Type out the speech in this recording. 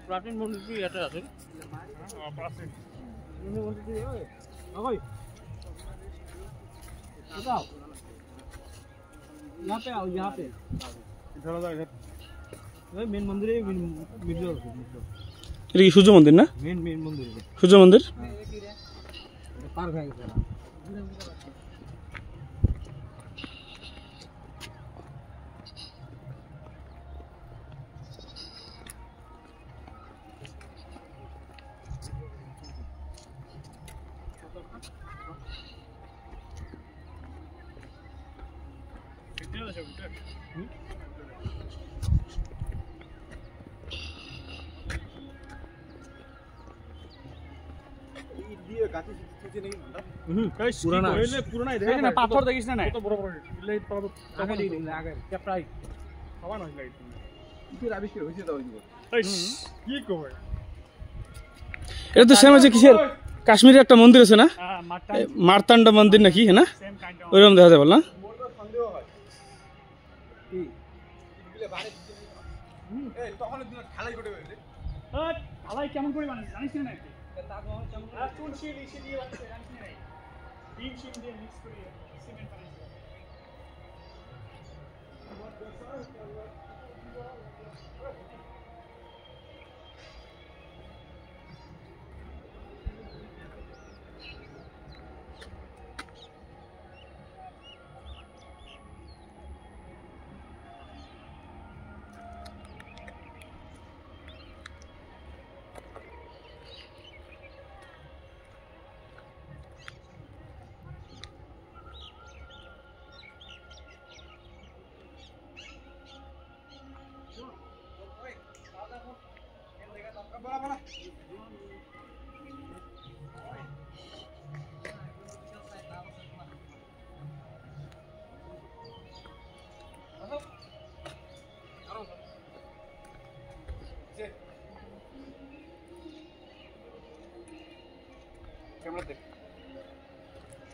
प्राचीन मंदिर भी এটা আছে प्राचीन मंदिर भी है ओए बताओ यहाँ पे आओ यहाँ पे इधर आ इधर ये मेन मंदिर है मिडिल এটা কি সূর্য মন্দির না मेन मेन मंदिर है সূর্য মন্দির पार्क है इधर পুরানা পুরানা দেখেন না পাথর দেখিস না কত বড় বড় লাইট পাবো আগে দিন আগে ক্যাপ্টাই খাওয়া না লাইট কি আবিষ্কার হইছে দাও কি কই এটা তো সেম আছে কিসের কাশ্মীরে একটা মন্দির আছে না মার্তান্ডা মন্দির নাকি হ্যাঁ না ওইরকম দেখা যায় বল না কি বিলে বাড়ি এই তখন দিন খালাই করে বেরে খালাই কেমন করে বানাই জানিস না নাকি তাগো কেমন চুন শিল ইসে দিয়ে বানাই জানিস না ডিম শিল দিয়ে মিক্স করে সিমেন্ট বানাই बड़ा बड़ा